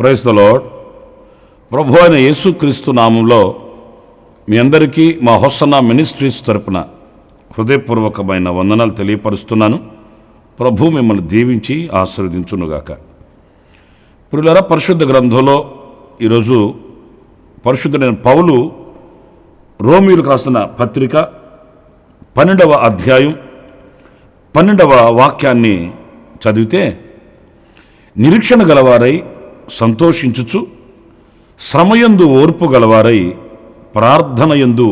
Praise the lord. ప్రభు అయిన యేసుక్రీస్తు నామంలో మీ అందరికీ మా హోసన్నా మినిస్ట్రీస్ తరపున హృదయపూర్వకమైన వందనాలు తెలియపరుస్తున్నాను. ప్రభు మిమ్మల్ని దీవించి ఆశీర్వదించునుగాక. ప్రియులారా, పరిశుద్ధ గ్రంథంలో ఈరోజు పరిశుద్ధుడైన పౌలు రోమీయులకు రాసిన పత్రిక 12వ అధ్యాయం 12వ వాక్యాన్ని చదివితే, నిరీక్షణ గలవారై సంతోషించుచు, శ్రమయందు ఓర్పు గలవారై ప్రార్థనయందు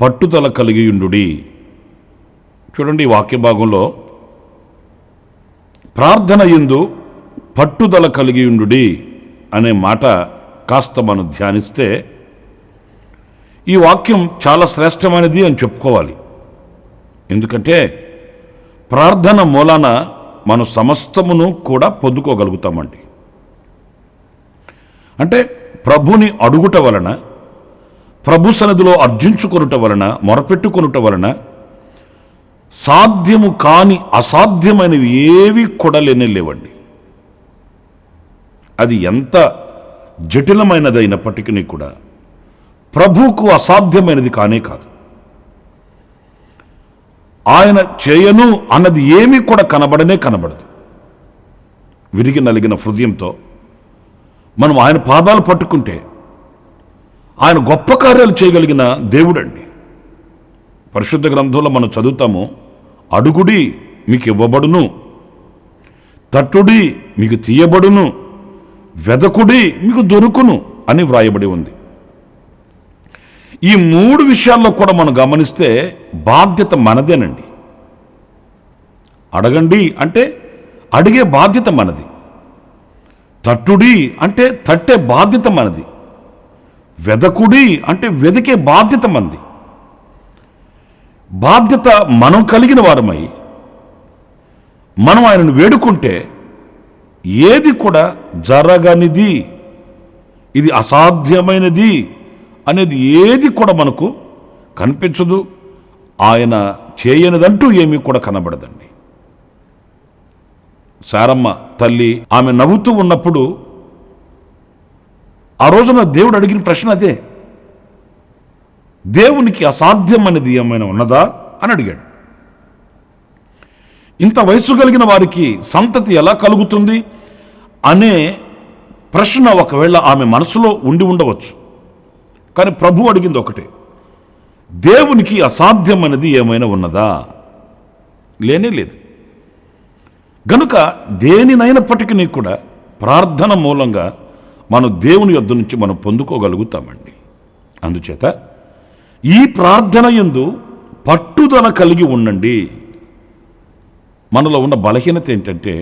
పట్టుదల కలిగియుండుడి. చూడండి, ఈ వాక్య భాగంలో ప్రార్థనయందు పట్టుదల కలిగియుండుడి అనే మాట కాస్త మనం ధ్యానిస్తే, ఈ వాక్యం చాలా శ్రేష్టమైనది అని చెప్పుకోవాలి. ఎందుకంటే ప్రార్థన మూలాన మనం సమస్తమును కూడా పొందుకోగలుగుతామండి. అంటే ప్రభుని అడుగుట వలన, ప్రభు సన్నిధిలో అర్జించుకొనుట వలన, మొరపెట్టుకొనుట వలన సాధ్యము కాని అసాధ్యమైనవి ఏవి కూడా లేవండి. అది ఎంత జటిలమైనదైనప్పటికీ కూడా ప్రభువుకు అసాధ్యమైనది కానే కాదు. ఆయన చేయను అన్నది ఏమీ కూడా కనబడదు. విరిగి నలిగిన హృదయంతో మనం ఆయన పాదాలు పట్టుకుంటే ఆయన గొప్ప కార్యాలు చేయగలిగిన దేవుడండి. పరిశుద్ధ గ్రంథంలో మనం చదువుతాము, అడుగుడి మీకు ఇవ్వబడును, తట్టుడి మీకు తీయబడును, వెదకుడి మీకు దొరుకును అని వ్రాయబడి ఉంది. ఈ 3 విషయాల్లో కూడా మనం గమనిస్తే బాధ్యత మనదేనండి. అడగండి అంటే అడిగే బాధ్యత మనది, తట్టుడి అంటే తట్టే బాధ్యత మనది, వెదకుడి అంటే వెదికే బాధ్యత మనది. బాధ్యత మనం కలిగిన వారమై మనం ఆయనను వేడుకుంటే ఏది కూడా జరగనిది, ఇది అసాధ్యమైనది అనేది ఏది కూడా మనకు కనిపించదు. ఆయన చేయనిదంటూ ఏమీ కూడా కనబడదండి. సారమ్మ తల్లి ఆమె నవ్వుతూ ఉన్నప్పుడు ఆ రోజున దేవుడు అడిగిన ప్రశ్న అదే, దేవునికి అసాధ్యం అనేది ఏమైనా ఉన్నదా అని అడిగాడు. ఇంత వయసు కలిగిన వారికి సంతతి ఎలా కలుగుతుంది అనే ప్రశ్న ఒకవేళ ఆమె మనసులో ఉండి ఉండవచ్చు. కానీ ప్రభు అడిగింది ఒకటే, దేవునికి అసాధ్యం అనేది ఏమైనా ఉన్నదా? లేనే లేదు. గనుక దేనినైనప్పటికీ కూడా ప్రార్థన మూలంగా మనం దేవుని యొద్ద నుంచి మనం పొందుకోగలుగుతామండి. అందుచేత ఈ ప్రార్థన యందు పట్టుదల కలిగి ఉండండి. మనలో ఉన్న బలహీనత ఏంటంటే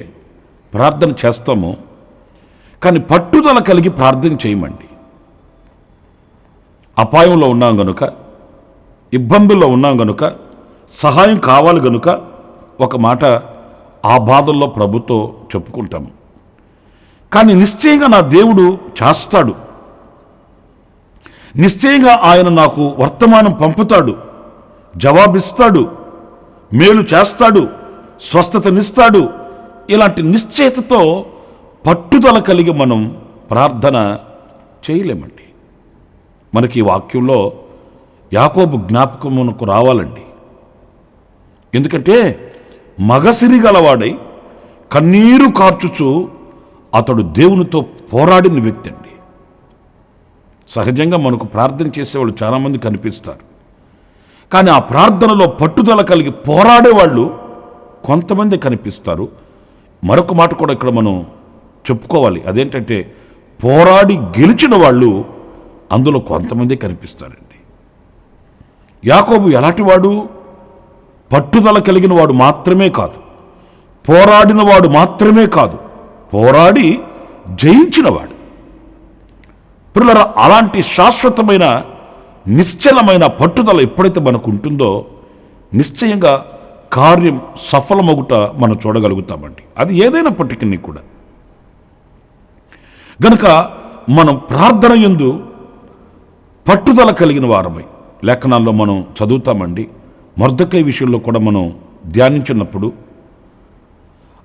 ప్రార్థన చేస్తాము కానీ పట్టుదల కలిగి ప్రార్థన చేయమండి. అపాయంలో ఉన్నాం గనుక, ఇబ్బందుల్లో ఉన్నాం గనుక, సహాయం కావాలి గనుక ఒక మాట ఆ బాధల్లో ప్రభుతో చెప్పుకుంటాము. కానీ నిశ్చయంగా నా దేవుడు చేస్తాడు, నిశ్చయంగా ఆయన నాకు వర్తమానం పంపుతాడు, జవాబిస్తాడు, మేలు చేస్తాడు, స్వస్థతనిస్తాడు. ఇలాంటి నిశ్చయతతో పట్టుదల కలిగి మనం ప్రార్థన చేయలేమండి. మనకి ఈ వాక్యంలో యాకోబు జ్ఞాపకమునకు రావాలండి. ఎందుకంటే మగసిరి గలవాడై కన్నీరు కార్చుచు అతడు దేవునితో పోరాడిన వ్యక్తి అండి. సహజంగా మనకు ప్రార్థన చేసేవాళ్ళు చాలామంది కనిపిస్తారు, కానీ ఆ ప్రార్థనలో పట్టుదల కలిగి పోరాడేవాళ్ళు కొంతమంది కనిపిస్తారు. మరొక మాట కూడా ఇక్కడ మనం చెప్పుకోవాలి, అదేంటంటే పోరాడి గెలిచిన వాళ్ళు అందులో కొంతమంది కనిపిస్తారండి. యాకోబు ఎలాంటివాడు? పట్టుదల కలిగిన వాడు మాత్రమే కాదు, పోరాడిన వాడు మాత్రమే కాదు, పోరాడి జయించినవాడు. పిల్లల, అలాంటి శాశ్వతమైన నిశ్చలమైన పట్టుదల ఎప్పుడైతే మనకు ఉంటుందో నిశ్చయంగా కార్యం సఫలమగుట మనం చూడగలుగుతామండి. అది ఏదైనప్పటికీ కూడా. గనుక మనం ప్రార్థన యందు పట్టుదల కలిగిన వారమై, లేఖనాల్లో మనం చదువుతామండి, మొర్దెకై విషయంలో కూడా మనం ధ్యానించినప్పుడు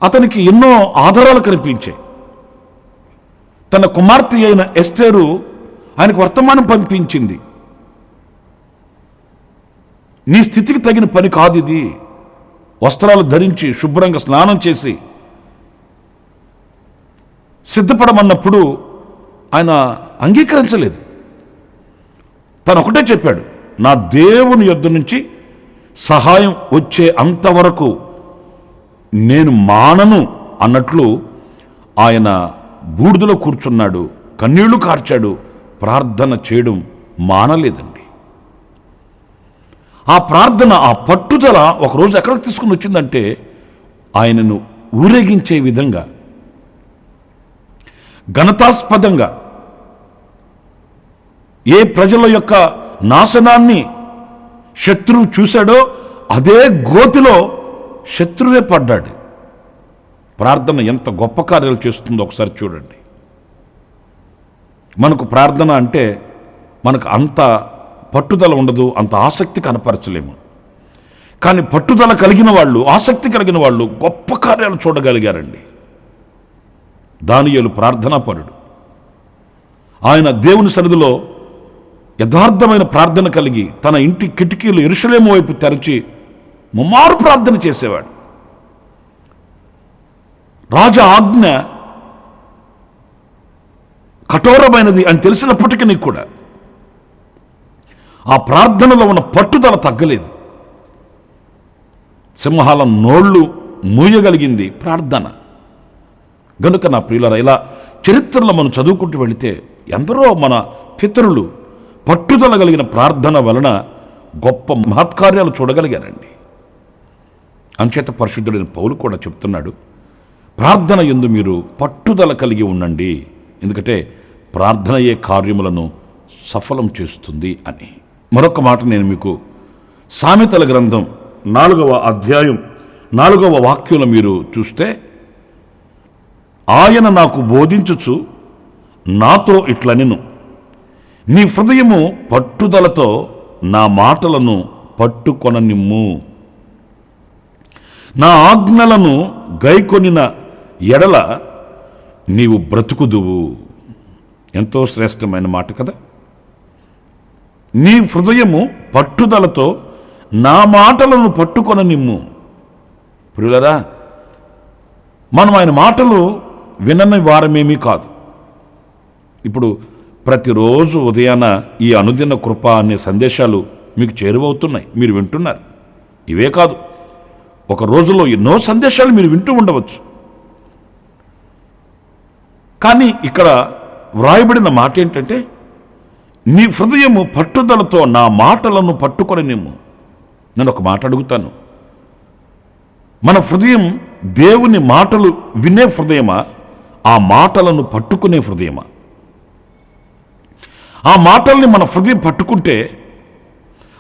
అతనికి ఎన్నో ఆధారాలు కనిపించాయి. తన కుమార్తె అయిన ఎస్తేరు ఆయనకు వర్తమానం పంపించింది. నీ స్థితికి తగిన పని కాదు ఇది. వస్త్రాలు ధరించి శుభ్రంగా స్నానం చేసి సిద్ధపడమన్నప్పుడు ఆయన అంగీకరించలేదు. తను ఒకటే చెప్పాడు, నా దేవుని యొద్ద నుంచి సహాయం వచ్చే అంతవరకు నేను మానను అన్నట్లు ఆయన బూడిదలో కూర్చున్నాడు, కన్నీళ్లు కార్చాడు, ప్రార్థన చేయడం మానలేదండి. ఆ ప్రార్థన, ఆ పట్టుదల ఒకరోజు ఎక్కడికి తీసుకుని వచ్చిందంటే ఆయనను ఊరేగించే విధంగా, ఘనతాస్పదంగా, ఏ ప్రజల యొక్క నాశనాన్ని శత్రువు చూశాడో అదే గోతిలో శత్రువే పడ్డాడు. ప్రార్థన ఎంత గొప్ప కార్యాలు చేస్తుందో ఒకసారి చూడండి. మనకు ప్రార్థన అంటే మనకు అంత పట్టుదల ఉండదు, అంత ఆసక్తి కనపరచలేము. కానీ పట్టుదల కలిగిన వాళ్ళు, ఆసక్తి కలిగిన వాళ్ళు గొప్ప కార్యాలు చూడగలిగారండి. దానియేలు ప్రార్థనాపరుడు. ఆయన దేవుని సన్నిధిలో యథార్థమైన ప్రార్థన కలిగి తన ఇంటి కిటికీలు యెరూషలేము వైపు తెరచి ముమ్మారు ప్రార్థన చేసేవాడు. రాజా ఆజ్ఞ కఠోరమైనది అని తెలిసినప్పటికీ కూడా ఆ ప్రార్థనలో ఉన్న పట్టుదల తగ్గలేదు. సింహాల నోళ్లు మూయగలిగింది ప్రార్థన. గనుక నా ప్రియులారా, ఇలా చరిత్రలో మనం చదువుకుంటూ వెళితే ఎందరో మన పితరులు పట్టుదల కలిగిన ప్రార్థన వలన గొప్ప మహత్కార్యాలు చూడగలిగారండి. అంచేత పరిశుద్ధుడైన పౌలు కూడా చెప్తున్నాడు, ప్రార్థన యందు మీరు పట్టుదల కలిగి ఉండండి, ఎందుకంటే ప్రార్థనయే కార్యములను సఫలం చేస్తుంది అని. మరొక మాట నేను మీకు సామెతల గ్రంథం 4వ అధ్యాయం 4వ వాక్యంలో మీరు చూస్తే, ఆయన నాకు బోధించుచు నాతో ఇట్లనెను, నీ హృదయము పట్టుదలతో నా మాటలను పట్టుకొననిమ్ము, నా ఆజ్ఞలను గైకొనిన ఎడల నీవు బ్రతుకుదువు. ఎంతో శ్రేష్టమైన మాట కదా. నీ హృదయము పట్టుదలతో నా మాటలను పట్టుకొననిమ్ము. ప్రియులారా, మనం ఆయన మాటలు వినని వారమేమీ కాదు. ఇప్పుడు ప్రతిరోజు ఉదయాన ఈ అనుదిన కృప అనే సందేశాలు మీకు చేరువవుతున్నాయి, మీరు వింటున్నారు. ఇవే కాదు, ఒక రోజులో ఎన్నో సందేశాలు మీరు వింటూ ఉండవచ్చు. కానీ ఇక్కడ వ్రాయబడిన మాట ఏంటంటే, నీ హృదయము పట్టుదలతో నా మాటలను పట్టుకొననిమ్ము. నేను ఒక మాట అడుగుతాను, మన హృదయం దేవుని మాటలు వినే హృదయమా, ఆ మాటలను పట్టుకునే హృదయమా? ఆ మాటల్ని మన హృదయం పట్టుకుంటే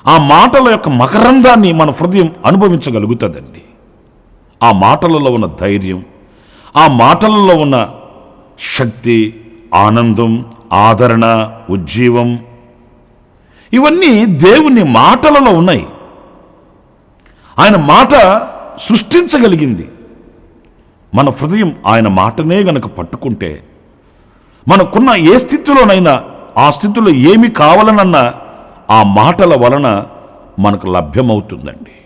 ఆ మాటల యొక్క మకరందాన్ని మన హృదయం అనుభవించగలుగుతుందండి. ఆ మాటలలో ఉన్న ధైర్యం, ఆ మాటలలో ఉన్న శక్తి, ఆనందం, ఆదరణ, ఉజ్జీవం, ఇవన్నీ దేవుని మాటలలో ఉన్నాయి. ఆయన మాట సృష్టించగలిగింది. మన హృదయం ఆయన మాటనే గనక పట్టుకుంటే మనకున్న ఏ స్థితిలోనైనా, ఆ స్థితిలో ఏమి కావాలనన్నా ఆ మాటల వలన మనకు లభ్యమవుతుందండి.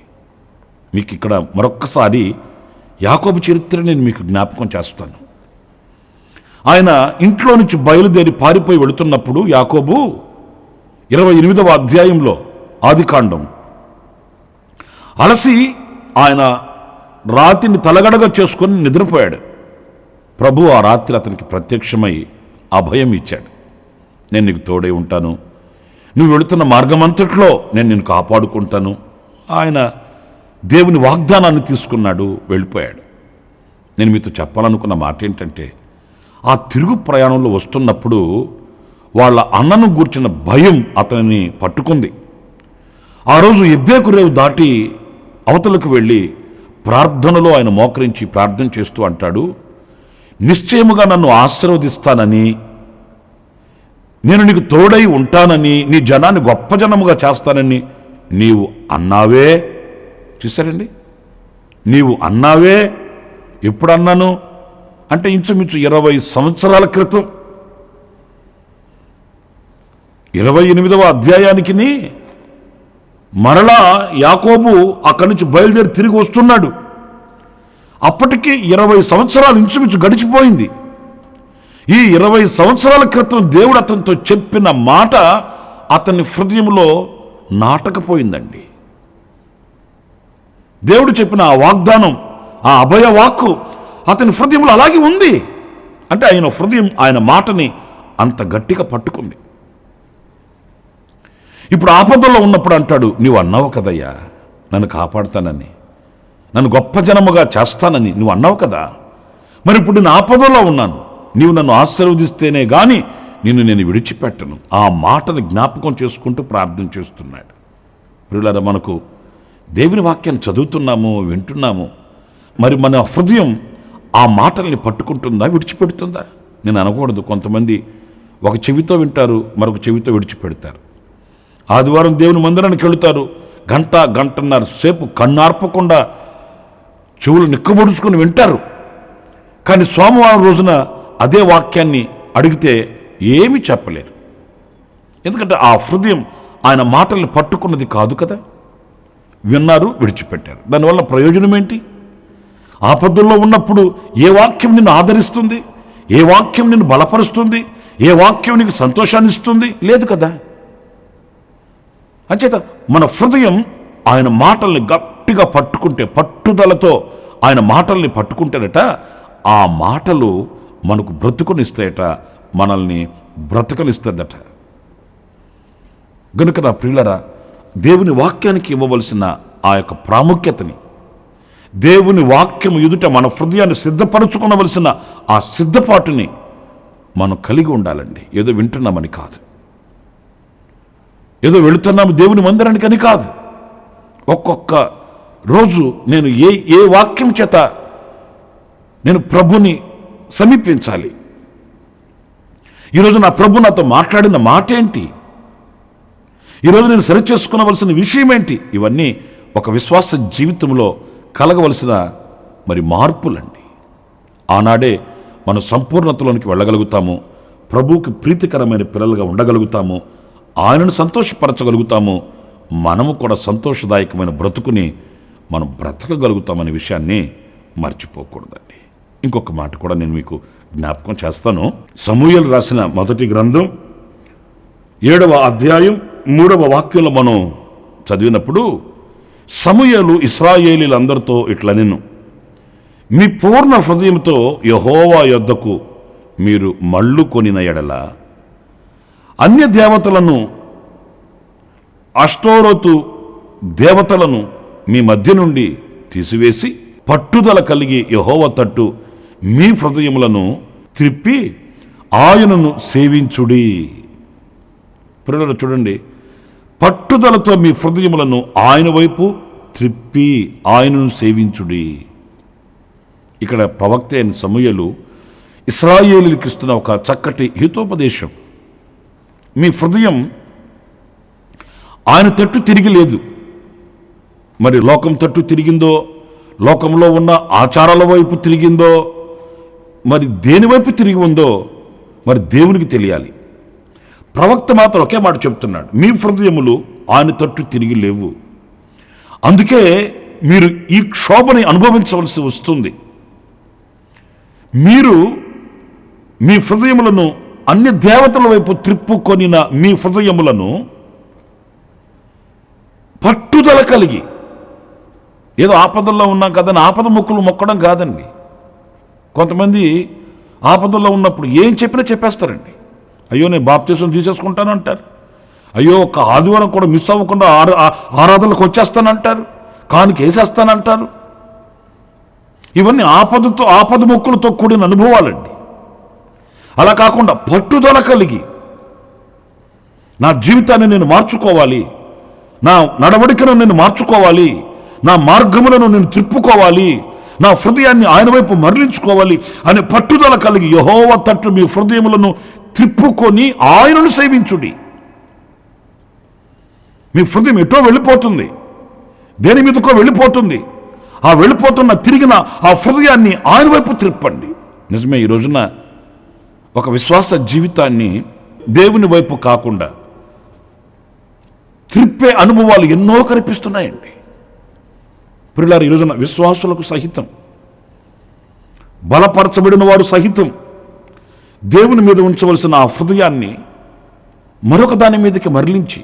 మీకు ఇక్కడ మరొక్కసారి యాకోబు చరిత్ర నేను మీకు జ్ఞాపకం చేస్తాను. ఆయన ఇంట్లో నుంచి బయలుదేరి పారిపోయి వెళుతున్నప్పుడు యాకోబు 28వ అధ్యాయంలో ఆదికాండం, అలసి ఆయన రాత్రిని తలగడగా చేసుకొని నిద్రపోయాడు. ప్రభు ఆ రాత్రి అతనికి ప్రత్యక్షమై అభయం ఇచ్చాడు. నేను నీకు తోడై ఉంటాను, నువ్వు వెళుతున్న మార్గమంతట్లో నేను నిన్ను కాపాడుకుంటాను. ఆయన దేవుని వాగ్దానాన్ని తీసుకున్నాడు, వెళ్ళిపోయాడు. నేను మీతో చెప్పాలనుకున్న మాట ఏంటంటే, ఆ తిరుగు ప్రయాణంలో వస్తున్నప్పుడు వాళ్ళ అన్నను గూర్చిన భయం అతనిని పట్టుకుంది. ఆ రోజు ఎబ్బేకు రేవు దాటి అవతలకు వెళ్ళి ప్రార్థనలో ఆయన మోకరించి ప్రార్థన చేస్తూ అంటాడు, నిశ్చయముగా నన్ను ఆశీర్వదిస్తానని, నేను నీకు తోడై ఉంటానని, నీ జనాన్ని గొప్ప జనముగా చేస్తానని నీవు అన్నావే. చూసారండి, నీవు అన్నావే. ఎప్పుడు అన్నాను అంటే ఇంచుమించు 20 సంవత్సరాల క్రితం 28వ అధ్యాయానికి మరలా యాకోబు అక్కడి నుంచి బయలుదేరి తిరిగి వస్తున్నాడు. అప్పటికి 20 సంవత్సరాలు ఇంచుమించు గడిచిపోయింది. ఈ 20 సంవత్సరాల క్రితం దేవుడు అతనితో చెప్పిన మాట అతని హృదయంలో నాటకపోయిందండి. దేవుడు చెప్పిన ఆ వాగ్దానం, ఆ అభయ వాక్కు అతని హృదయంలో అలాగే ఉంది. అంటే ఆయన హృదయం ఆయన మాటని అంత గట్టిగా పట్టుకుంది. ఇప్పుడు ఆపదలో ఉన్నప్పుడు అంటాడు, నీవు అన్నావు కదయ్యా నన్ను కాపాడుతానని, నన్ను గొప్ప జనముగా చేస్తానని నువ్వు అన్నావు కదా. మరి ఇప్పుడు నేను ఆపదలో ఉన్నాను, నీవు నన్ను ఆశీర్వదిస్తేనే కానీ నేను విడిచిపెట్టను. ఆ మాటను జ్ఞాపకం చేసుకుంటూ ప్రార్థన చేస్తున్నాడు. ప్రియులారా, మనకు దేవుని వాక్యాన్ని చదువుతున్నాము, వింటున్నాము. మరి మన హృదయం ఆ మాటల్ని పట్టుకుంటుందా, విడిచిపెడుతుందా? నేను అనకూడదు. కొంతమంది ఒక చెవితో వింటారు, మరొక చెవితో విడిచిపెడతారు. ఆదివారం దేవుని మందిరానికి వెళుతారు, గంటన్నర సేపు కన్నార్పకుండా చెవులు నిక్కబొడుచుకుని వింటారు. కానీ సోమవారం రోజున అదే వాక్యాన్ని అడిగితే ఏమీ చెప్పలేరు. ఎందుకంటే ఆ హృదయం ఆయన మాటల్ని పట్టుకున్నది కాదు కదా. విన్నారు, విడిచిపెట్టారు. దానివల్ల ప్రయోజనం ఏంటి? ఆపదల్లో ఉన్నప్పుడు ఏ వాక్యం నిన్ను ఆదరిస్తుంది? ఏ వాక్యం నిన్ను బలపరుస్తుంది? ఏ వాక్యం నీకు సంతోషాన్ని ఇస్తుంది? లేదు కదా. అంచేత మన హృదయం ఆయన మాటల్ని గట్టిగా పట్టుకుంటే, పట్టుదలతో ఆయన మాటల్ని పట్టుకుంటేనట ఆ మాటలు మనకు బ్రతుకునిస్తాయట, మనల్ని బ్రతకనిస్తుందట. గనుక నా ప్రియులరా, దేవుని వాక్యానికి ఇవ్వవలసిన ఆ యొక్క ప్రాముఖ్యతని, దేవుని వాక్యం ఎదుట మన హృదయాన్ని సిద్ధపరచుకునవలసిన ఆ సిద్ధపాటుని మనం కలిగి ఉండాలండి. ఏదో వింటున్నామని కాదు, ఏదో వెళుతున్నాము దేవుని మందిరానికి అని కాదు. ఒక్కొక్క రోజు నేను ఏ వాక్యం చేత నేను ప్రభుని సమీపించాలి? ఈరోజు నా ప్రభు నాతో మాట్లాడిన మాట ఏంటి? ఈరోజు నేను సరిచేసుకునవలసిన విషయం ఏంటి? ఇవన్నీ ఒక విశ్వాస జీవితంలో కలగవలసిన మరి మార్పులండి. ఆనాడే మనం సంపూర్ణతలోనికి వెళ్ళగలుగుతాము, ప్రభువుకి ప్రీతికరమైన పిల్లలుగా ఉండగలుగుతాము, ఆయనను సంతోషపరచగలుగుతాము, మనము కూడా సంతోషదాయకమైన బ్రతుకుని మనం బ్రతకగలుగుతామనే విషయాన్ని మర్చిపోకూడదండి. ఇంకొక మాట కూడా నేను మీకు జ్ఞాపకం చేస్తాను. సమూయేలు రాసిన మొదటి గ్రంథం 7వ అధ్యాయం 3వ వాక్యంలో మనం చదివినప్పుడు, సమూయేలు ఇశ్రాయేలీలందరితో ఇట్లనెను, మీ పూర్ణ హృదయంతో యెహోవా యొద్దకు మీరు మళ్ళు కొనిన ఎడల అన్య దేవతలను, అష్టోరోతు దేవతలను మీ మధ్య నుండి తీసివేసి పట్టుదల కలిగి యెహోవా తట్టు మీ హృదయములను త్రిప్పి ఆయనను సేవించుడి. ప్రియులారా, చూడండి, పట్టుదలతో మీ హృదయములను ఆయన వైపు త్రిప్పి ఆయనను సేవించుడి. ఇక్కడ ప్రవక్త అయిన సమూయేలు ఇశ్రాయేలీయులకు ఇస్తున్న ఒక చక్కటి హితోపదేశం. మీ హృదయం ఆయన తట్టు తిరిగి లేదు. మరి లోకం తట్టు తిరిగిందో, లోకంలో ఉన్న ఆచారాల వైపు తిరిగిందో, మరి దేని వైపు తిరిగి ఉందో మరి దేవునికి తెలియాలి. ప్రవక్త మాత్రం ఒకే మాట చెప్తున్నాడు, మీ హృదయములు ఆయన తట్టు తిరిగి లేవు. అందుకే మీరు ఈ క్షోభని అనుభవించవలసి వస్తుంది. మీరు మీ హృదయములను అన్య దేవతల వైపు త్రిప్పుకొనిన మీ హృదయములను పట్టుదల కలిగి, ఏదో ఆపదల్లో ఉన్నాం కదని ఆపద మొక్కులు మొక్కడం కాదండి. కొంతమంది ఆపదల్లో ఉన్నప్పుడు ఏం చెప్పినా చెప్పేస్తారండి. అయ్యో నేను బాప్తిసం తీసేసుకుంటాను అంటారు, అయ్యో ఒక ఆదివారం కూడా మిస్ అవ్వకుండా ఆరాధనలకు వచ్చేస్తానంటారు, కానుక వేసేస్తానంటారు. ఇవన్నీ ఆపద మొక్కులతో కూడిన అనుభవాలండి. అలా కాకుండా పట్టుదల కలిగి నా జీవితాన్ని నేను మార్చుకోవాలి, నా నడవడికను నేను మార్చుకోవాలి, నా మార్గములను నేను త్రిప్పుకోవాలి, నా హృదయాన్ని ఆయన వైపు మరలించుకోవాలి అనే పట్టుదల కలిగి యెహోవా తట్టు మీ హృదయములను త్రిప్పుకొని ఆయనను సేవించుడి. మీ హృదయం ఎటో వెళ్ళిపోతుంది, దేని మీదకో వెళ్ళిపోతుంది. ఆ వెళ్ళిపోతున్న తిరిగిన ఆ హృదయాన్ని ఆయన వైపు త్రిప్పండి. నిజమే, ఈ రోజున ఒక విశ్వాస జీవితాన్ని దేవుని వైపు కాకుండా త్రిప్పే అనుభవాలు ఎన్నో కనిపిస్తున్నాయండి. ప్రియులారా, ఈ రోజున విశ్వాసులకు సహితం, బలపరచబడిన వాడు సహితం దేవుని మీద ఉంచవలసిన ఆ హృదయాన్ని మరొక దాని మీదకి మరలించి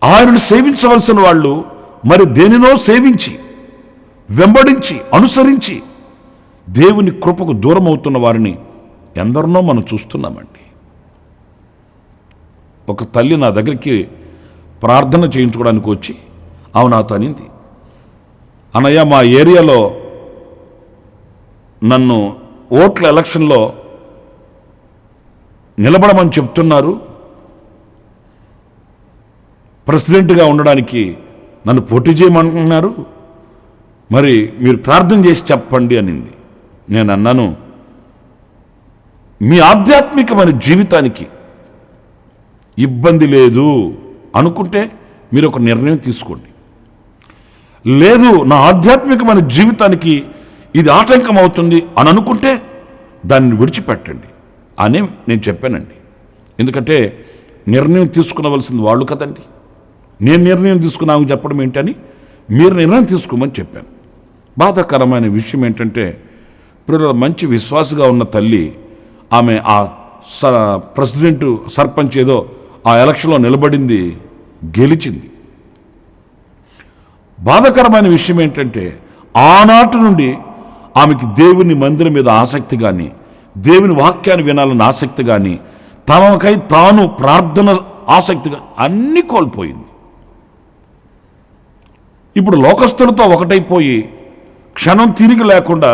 ఆయనను సేవించవలసిన వాళ్ళు మరి దేనినో సేవించి వెంబడించి అనుసరించి దేవుని కృపకు దూరం అవుతున్న వారిని ఎందరినో మనం చూస్తున్నామండి. ఒక తల్లి నా దగ్గరికి ప్రార్థన చేయించుకోవడానికి వచ్చి ఆమె నాతో అనింది, అన్నయ్య, మా ఏరియాలో నన్ను ఓట్ల ఎలక్షన్లో నిలబడమని చెప్తున్నారు, ప్రెసిడెంట్గా ఉండడానికి నన్ను పోటీ చేయమంటున్నారు, మరి మీరు ప్రార్థన చేసి చెప్పండి అనింది. నేను అన్నాను, మీ ఆధ్యాత్మికమైన జీవితానికి ఇబ్బంది లేదు అనుకుంటే మీరు ఒక నిర్ణయం తీసుకోండి, లేదు నా ఆధ్యాత్మికమైన జీవితానికి ఇది ఆటంకం అవుతుంది అని అనుకుంటే దాన్ని విడిచిపెట్టండి అని నేను చెప్పానండి. ఎందుకంటే నిర్ణయం తీసుకునవలసింది వాళ్ళు కదండి. నేను నిర్ణయం తీసుకున్నాము చెప్పడం ఏంటని మీరు నిర్ణయం తీసుకోమని చెప్పాను. బాధాకరమైన విషయం ఏంటంటే, ఇప్పుడు మంచి విశ్వాసగా ఉన్న తల్లి ఆమె ఆ ప్రెసిడెంట్ సర్పంచ్ ఏదో ఆ ఎలక్షన్లో నిలబడింది, గెలిచింది. బాధాకరమైన విషయం ఏంటంటే, ఆనాటి నుండి ఆమెకి దేవుని మందిరం మీద ఆసక్తి కానీ, దేవుని వాక్యాన్ని వినాలన్న ఆసక్తి కానీ, తనకై తాను ప్రార్థన ఆసక్తి కానీ అన్నీ కోల్పోయింది. ఇప్పుడు లోకస్తులతో ఒకటైపోయి క్షణం తిరిగి లేకుండా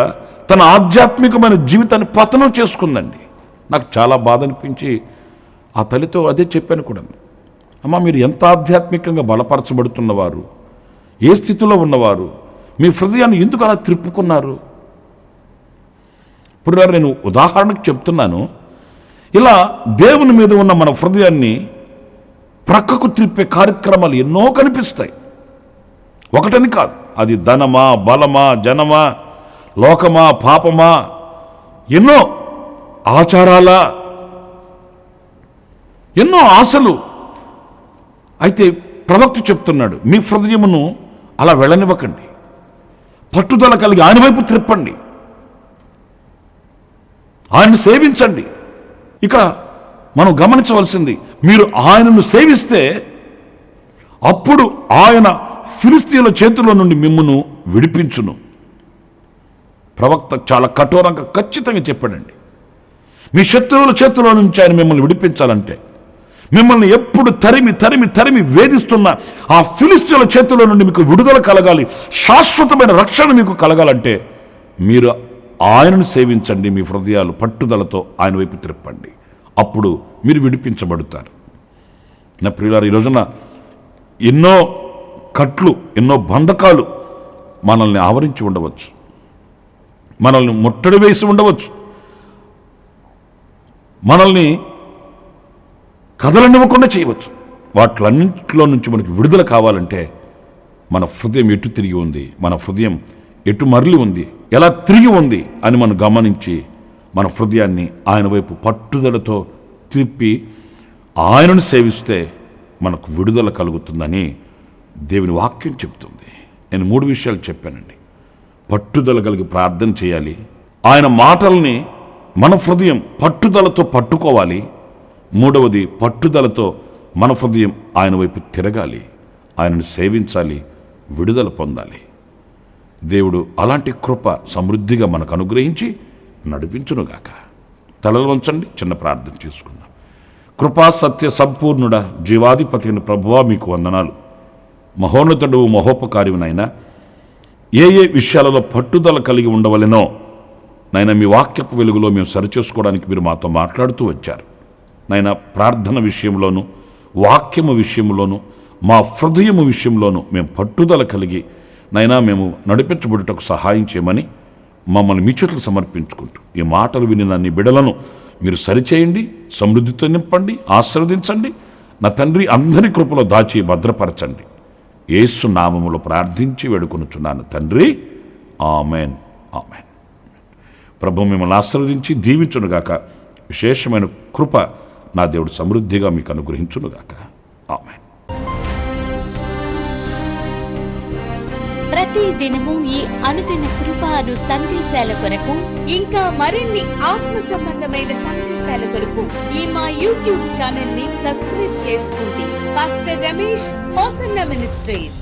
తన ఆధ్యాత్మికమైన జీవితాన్ని పతనం చేసుకుందండి. నాకు చాలా బాధ అనిపించి ఆ తల్లితో అదే చెప్పాను కూడా, అమ్మ, మీరు ఎంత ఆధ్యాత్మికంగా బలపరచబడుతున్నవారు, ఏ స్థితిలో ఉన్నవారు, మీ హృదయాన్ని ఎందుకు అలా త్రిప్పుకున్నారు? ఇప్పుడు నేను ఉదాహరణకు చెప్తున్నాను, ఇలా దేవుని మీద ఉన్న మన హృదయాన్ని ప్రక్కకు త్రిప్పే కార్యక్రమాలు ఎన్నో కనిపిస్తాయి. ఒకటని కాదు, అది ధనమా, బలమా, జనమా, లోకమా, పాపమా, ఎన్నో ఆచారాల, ఎన్నో ఆశలు. అయితే ప్రవక్త చెప్తున్నాడు, మీ హృదయమును అలా వెళ్ళనివ్వకండి, పట్టుదల కలిగి ఆయన వైపు త్రిప్పండి, ఆయన్ని సేవించండి. ఇక్కడ మనం గమనించవలసింది, మీరు ఆయనను సేవిస్తే అప్పుడు ఆయన ఫిలిస్తీయుల చేతిలో నుండి మిమ్మును విడిపించును. ప్రవక్త చాలా కఠోరంగా ఖచ్చితంగా చెప్పాడండి. మీ శత్రువుల చేతిలో నుంచి ఆయన మిమ్మల్ని విడిపించాలంటే, మిమ్మల్ని ఎప్పుడు తరిమి తరిమి తరిమి వేధిస్తున్న ఆ ఫిలిస్తీయుల చేతిలో నుండి మీకు విడుదల కలగాలి, శాశ్వతమైన రక్షణ మీకు కలగాలంటే మీరు ఆయనను సేవించండి, మీ హృదయాలు పట్టుదలతో ఆయన వైపు త్రిప్పండి, అప్పుడు మీరు విడిపించబడతారు. నా ప్రియులారా, ఈ రోజున ఎన్నో కట్లు, ఎన్నో బంధకాలు మనల్ని ఆవరించి ఉండవచ్చు, మనల్ని ముట్టడి వేసి ఉండవచ్చు, మనల్ని కదలనివ్వకుండా చేయవచ్చు. వాటిలన్నింటిలో నుంచి మనకి విడుదల కావాలంటే మన హృదయం ఎటు తిరిగి ఉంది, మన హృదయం ఎటు మరలి ఉంది, ఎలా తిరిగి ఉంది అని మనం గమనించి మన హృదయాన్ని ఆయన వైపు పట్టుదలతో తిప్పి ఆయనను సేవిస్తే మనకు విడుదల కలుగుతుందని దేవుని వాక్యం చెప్తుంది. నేను 3 విషయాలు చెప్పానండి. పట్టుదల కలిగి ప్రార్థన చేయాలి, ఆయన మాటల్ని మన హృదయం పట్టుదలతో పట్టుకోవాలి, మూడవది పట్టుదలతో మన హృదయం ఆయన వైపు తిరగాలి, ఆయనను సేవించాలి, విడుదల పొందాలి. దేవుడు అలాంటి కృప సమృద్ధిగా మనకు అనుగ్రహించి నడిపించునుగాక. తలలు వంచండి, చిన్న ప్రార్థన చేసుకుందాం. కృపా సత్య సంపూర్ణుడ, జీవాధిపతి అయిన ప్రభువా, మీకు వందనాలు. మహోన్నతుడు, మహోపకారినైనా ఏ ఏ విషయాలలో పట్టుదల కలిగి ఉండవలెనో నాయన మీ వాక్యపు వెలుగులో మేము సరిచేసుకోవడానికి మీరు మాతో మాట్లాడుతూ వచ్చారు. నాయన ప్రార్థన విషయంలోనూ, వాక్యము విషయంలోనూ, మా హృదయము విషయంలోనూ మేము పట్టుదల కలిగి నైనా మేము నడిపించబడుటకు సహాయం చేయమని మమ్మల్ని మీ చేతులు సమర్పించుకుంటూ ఈ మాటలు విని నీ బిడలను మీరు సరిచేయండి, సమృద్ధితో నింపండి, ఆశీర్వదించండి. నా తండ్రి, అందరి కృపలో దాచి భద్రపరచండి. యేసు నామములో ప్రార్థించి వేడుకొనుచున్నాను తండ్రి, ఆమెన్, ఆమెన్. ప్రభు మిమ్మల్ని ఆశీర్వదించి దీవించునుగాక. విశేషమైన కృప నా దేవుడు సమృద్ధిగా మీకు అనుగ్రహించునుగాక. ఆమేన్. ప్రతి దినము ఈ అనుదిన కృపాను సందేశాల కొరకు, ఇంకా మరిన్ని ఆత్మ సంబంధమైన సందేశాల కొరకు ఈ మా యూట్యూబ్ ఛానల్ ని సబ్స్క్రైబ్ చేసుకోండి. Pastor Ramesh hosanna ministries.